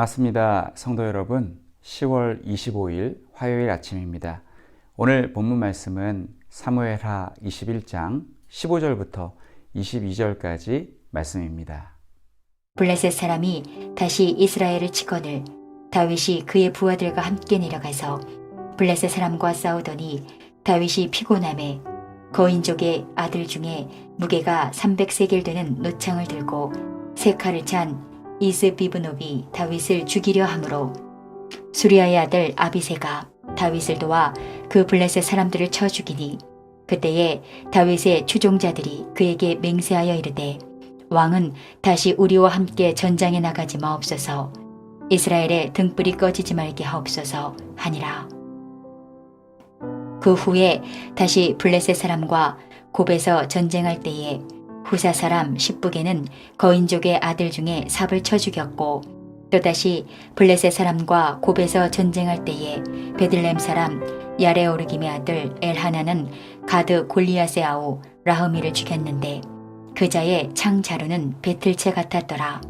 반갑습니다. 성도 여러분, 10월 25일 화요일 아침입니다. 오늘 본문 말씀은 사무엘하 21장 15절부터 22절까지 말씀입니다. 블레셋 사람이 다시 이스라엘을 치거늘 다윗이 그의 부하들과 함께 내려가서 블레셋 사람과 싸우더니 다윗이 피곤함에 거인족의 아들 중에 무게가 300세겔 되는 노창을 들고 세 칼을 찬 이스비브노비 다윗을 죽이려 하므로 수리아의 아들 아비새가 다윗을 도와 그 블레셋 사람들을 쳐 죽이니 그때에 다윗의 추종자들이 그에게 맹세하여 이르되 왕은 다시 우리와 함께 전장에 나가지 마옵소서. 이스라엘의 등불이 꺼지지 말게 하옵소서 하니라. 그 후에 다시 블레셋 사람과 곱에서 전쟁할 때에 후사 사람 십북에는 거인족의 아들 중에 삽을 쳐 죽였고 또다시 블레셋 사람과 곱에서 전쟁할 때에 베들렘 사람 야레오르김의 아들 엘하나는 가드 골리앗의 아우 라흐미를 죽였는데 그 자의 창 자루는 배틀채 같았더라.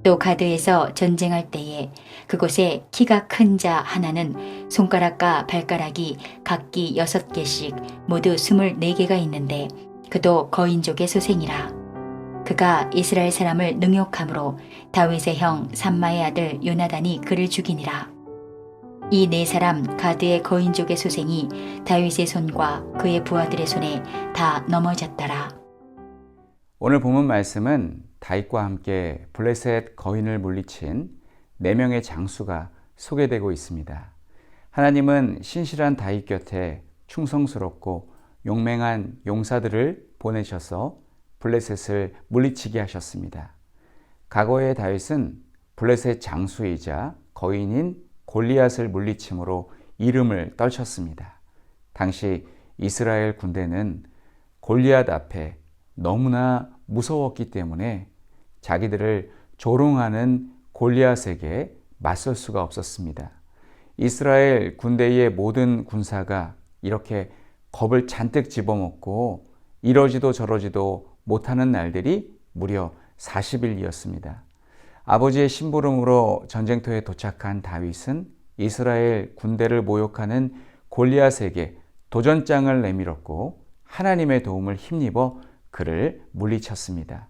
또 가드에서 전쟁할 때에 그곳에 키가 큰 자 하나는 손가락과 발가락이 각기 6개씩 모두 24개가 있는데 그도 거인족의 소생이라. 그가 이스라엘 사람을 능욕함으로 다윗의 형 삼마의 아들 요나단이 그를 죽이니라. 이 네 사람 가드의 거인족의 소생이 다윗의 손과 그의 부하들의 손에 다 넘어졌더라. 오늘 본문 말씀은 다윗과 함께 블레셋 거인을 물리친 4명의 장수가 소개되고 있습니다. 하나님은 신실한 다윗 곁에 충성스럽고 용맹한 용사들을 보내셔서 블레셋을 물리치게 하셨습니다. 과거의 다윗은 블레셋 장수이자 거인인 골리앗을 물리침으로 이름을 떨쳤습니다. 당시 이스라엘 군대는 골리앗 앞에 너무나 무서웠기 때문에 자기들을 조롱하는 골리앗에게 맞설 수가 없었습니다. 이스라엘 군대의 모든 군사가 이렇게 겁을 잔뜩 집어먹고 이러지도 저러지도 못하는 날들이 무려 40일이었습니다. 아버지의 심부름으로 전쟁터에 도착한 다윗은 이스라엘 군대를 모욕하는 골리앗에게 도전장을 내밀었고 하나님의 도움을 힘입어 그를 물리쳤습니다.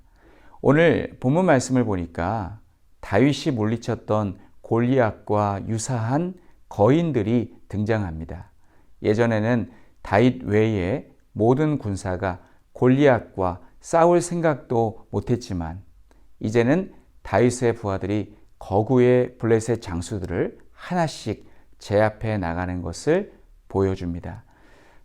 오늘 본문 말씀을 보니까 다윗이 물리쳤던 골리앗과 유사한 거인들이 등장합니다. 예전에는 다윗 외에 모든 군사가 골리앗과 싸울 생각도 못했지만 이제는 다윗의 부하들이 거구의 블레셋 장수들을 하나씩 제압해 나가는 것을 보여줍니다.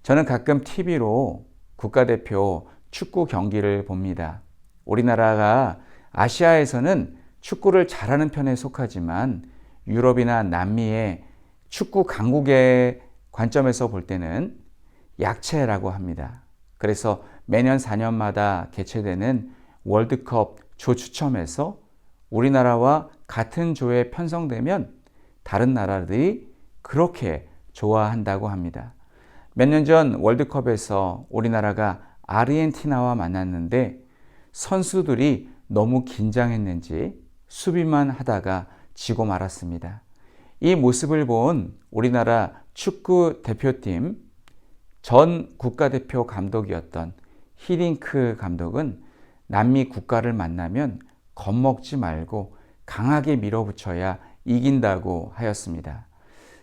저는 가끔 TV로 국가대표 축구 경기를 봅니다. 우리나라가 아시아에서는 축구를 잘하는 편에 속하지만 유럽이나 남미의 축구 강국의 관점에서 볼 때는 약체라고 합니다. 그래서 매년 4년마다 개최되는 월드컵 조 추첨에서 우리나라와 같은 조에 편성되면 다른 나라들이 그렇게 좋아한다고 합니다. 몇 년 전 월드컵에서 우리나라가 아르헨티나와 만났는데 선수들이 너무 긴장했는지 수비만 하다가 지고 말았습니다. 이 모습을 본 우리나라 축구 대표팀 전 국가대표 감독이었던 히딩크 감독은 남미 국가를 만나면 겁먹지 말고 강하게 밀어붙여야 이긴다고 하였습니다.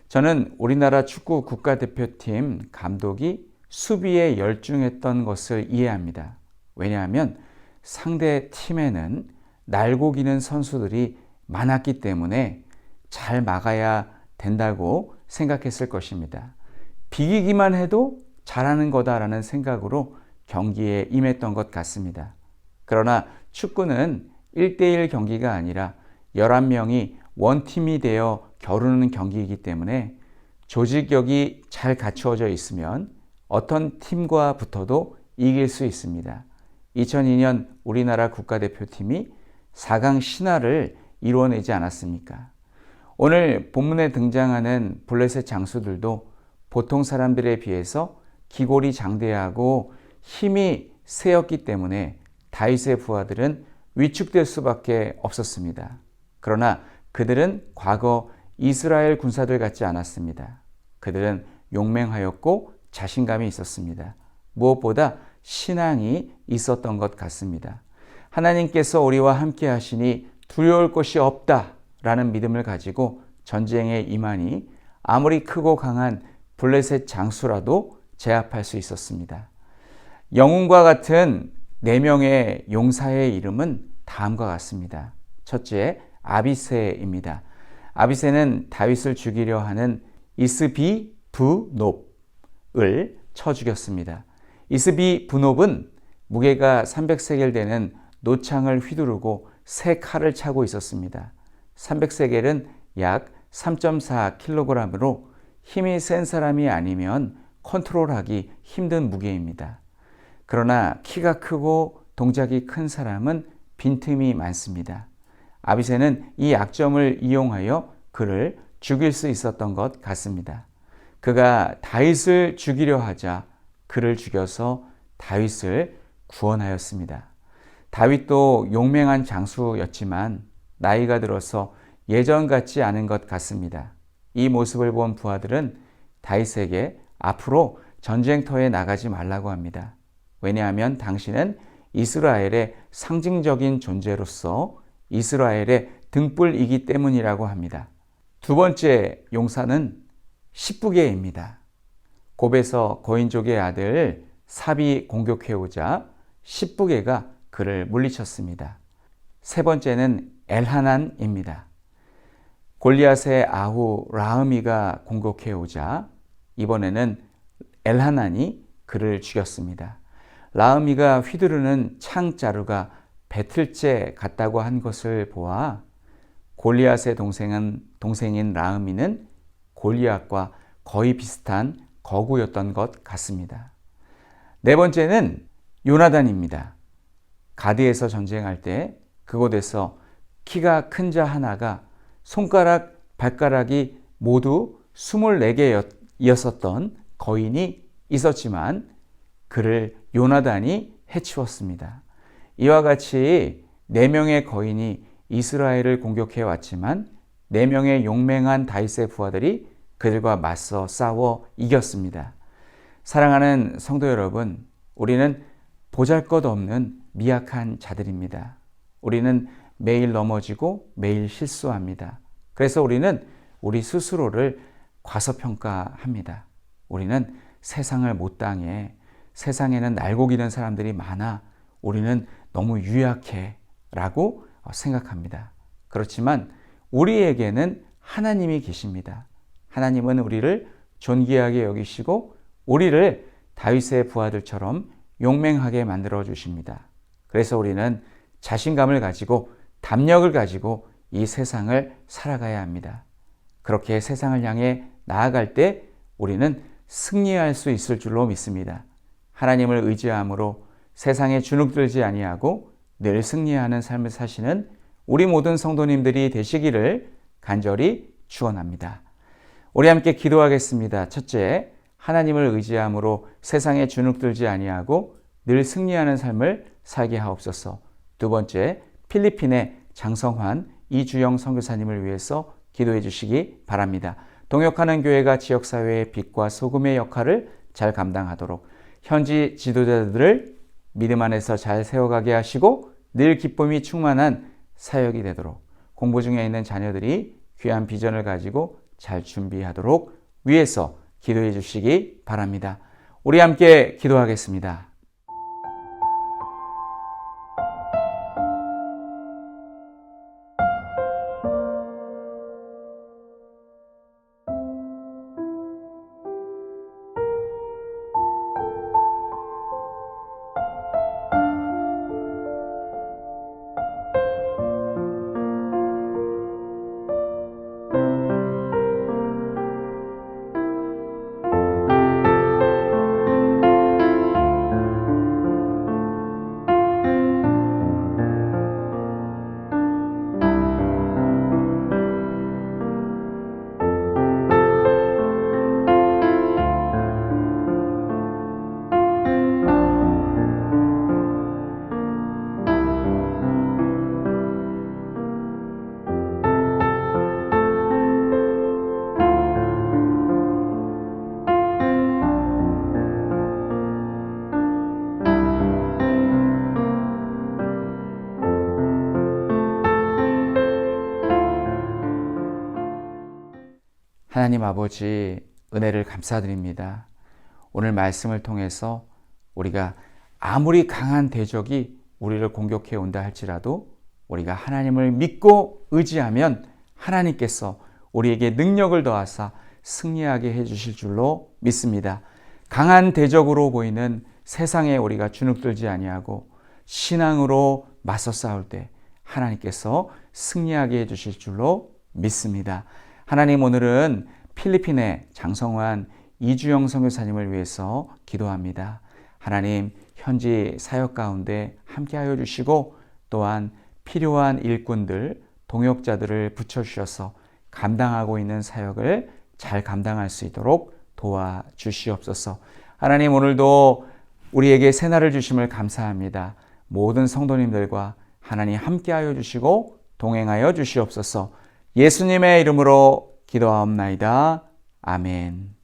저는 우리나라 축구 국가대표팀 감독이 수비에 열중했던 것을 이해합니다. 왜냐하면 상대 팀에는 날고 기는 선수들이 많았기 때문에 잘 막아야 된다고 생각했을 것입니다. 비기기만 해도 잘하는 거다라는 생각으로 경기에 임했던 것 같습니다. 그러나 축구는 1대1 경기가 아니라 11명이 원팀이 되어 겨루는 경기이기 때문에 조직력이 잘 갖추어져 있으면 어떤 팀과 붙어도 이길 수 있습니다. 2002년 우리나라 국가대표팀이 4강 신화를 이루어내지 않았습니까? 오늘 본문에 등장하는 블레셋 장수들도 보통 사람들에 비해서 기골이 장대하고 힘이 세었기 때문에 다윗의 부하들은 위축될 수밖에 없었습니다. 그러나 그들은 과거 이스라엘 군사들 같지 않았습니다. 그들은 용맹하였고 자신감이 있었습니다. 무엇보다 신앙이 있었던 것 같습니다. 하나님께서 우리와 함께 하시니 두려울 것이 없다라는 믿음을 가지고 전쟁에 임하니 아무리 크고 강한 블레셋 장수라도 제압할 수 있었습니다. 영웅과 같은 4명의 용사의 이름은 다음과 같습니다. 첫째, 아비새입니다. 아비새는 다윗을 죽이려 하는 이스비브놉을 쳐 죽였습니다. 이스비브놉은 무게가 300세겔 되는 노창을 휘두르고 3칼을 차고 있었습니다. 300세겔은 약 3.4kg으로 힘이 센 사람이 아니면 컨트롤하기 힘든 무게입니다. 그러나 키가 크고 동작이 큰 사람은 빈틈이 많습니다. 아비새는 이 약점을 이용하여 그를 죽일 수 있었던 것 같습니다. 그가 다윗을 죽이려 하자 그를 죽여서 다윗을 구원하였습니다. 다윗도 용맹한 장수였지만 나이가 들어서 예전 같지 않은 것 같습니다. 이 모습을 본 부하들은 다윗에게 앞으로 전쟁터에 나가지 말라고 합니다. 왜냐하면 당신은 이스라엘의 상징적인 존재로서 이스라엘의 등불이기 때문이라고 합니다. 두 번째 용사는 십부게입니다. 곱에서 거인족의 아들 삽이 공격해오자 십부게가 그를 물리쳤습니다. 세 번째는 엘하난입니다. 골리앗의 아후 라흐미가 공격해오자 이번에는 엘하난이 그를 죽였습니다. 라흐미가 휘두르는 창자루가 배틀째 같다고 한 것을 보아 골리앗의 동생인 라흐미는 골리앗과 거의 비슷한 거구였던 것 같습니다. 네 번째는 요나단입니다. 가드에서 전쟁할 때 그곳에서 키가 큰 자 하나가 손가락, 발가락이 모두 24개였었던 거인이 있었지만 그를 요나단이 해치웠습니다. 이와 같이 4명의 거인이 이스라엘을 공격해 왔지만 4명의 용맹한 다윗의 부하들이 그들과 맞서 싸워 이겼습니다. 사랑하는 성도 여러분, 우리는 보잘것없는 미약한 자들입니다. 우리는 매일 넘어지고 매일 실수합니다. 그래서 우리는 우리 스스로를 과소평가합니다. 우리는 세상을 못 당해. 세상에는 날고 기는 사람들이 많아. 우리는 너무 유약해 라고 생각합니다. 그렇지만 우리에게는 하나님이 계십니다. 하나님은 우리를 존귀하게 여기시고 우리를 다윗의 부하들처럼 용맹하게 만들어 주십니다. 그래서 우리는 자신감을 가지고 담력을 가지고 이 세상을 살아가야 합니다. 그렇게 세상을 향해 나아갈 때 우리는 승리할 수 있을 줄로 믿습니다. 하나님을 의지함으로 세상에 주눅들지 아니하고 늘 승리하는 삶을 사시는 우리 모든 성도님들이 되시기를 간절히 축원합니다. 우리 함께 기도하겠습니다. 첫째, 하나님을 의지함으로 세상에 주눅들지 아니하고 늘 승리하는 삶을 살게 하옵소서. 두 번째, 필리핀의 장성환 이주영 선교사님을 위해서 기도해 주시기 바랍니다. 동역하는 교회가 지역사회의 빛과 소금의 역할을 잘 감당하도록 현지 지도자들을 믿음 안에서 잘 세워가게 하시고 늘 기쁨이 충만한 사역이 되도록 공부 중에 있는 자녀들이 귀한 비전을 가지고 잘 준비하도록 위해서 기도해 주시기 바랍니다. 우리 함께 기도하겠습니다. 하나님 아버지, 은혜를 감사드립니다. 오늘 말씀을 통해서 우리가 아무리 강한 대적이 우리를 공격해 온다 할지라도 우리가 하나님을 믿고 의지하면 하나님께서 우리에게 능력을 더하사 승리하게 해주실 줄로 믿습니다. 강한 대적으로 보이는 세상에 우리가 주눅들지 아니하고 신앙으로 맞서 싸울 때 하나님께서 승리하게 해주실 줄로 믿습니다. 하나님, 오늘은 필리핀의 장성환 이주영 선교사님을 위해서 기도합니다. 하나님, 현지 사역 가운데 함께하여 주시고 또한 필요한 일꾼들, 동역자들을 붙여주셔서 감당하고 있는 사역을 잘 감당할 수 있도록 도와주시옵소서. 하나님, 오늘도 우리에게 새날을 주심을 감사합니다. 모든 성도님들과 하나님 함께하여 주시고 동행하여 주시옵소서. 예수님의 이름으로 기도하옵나이다. 아멘.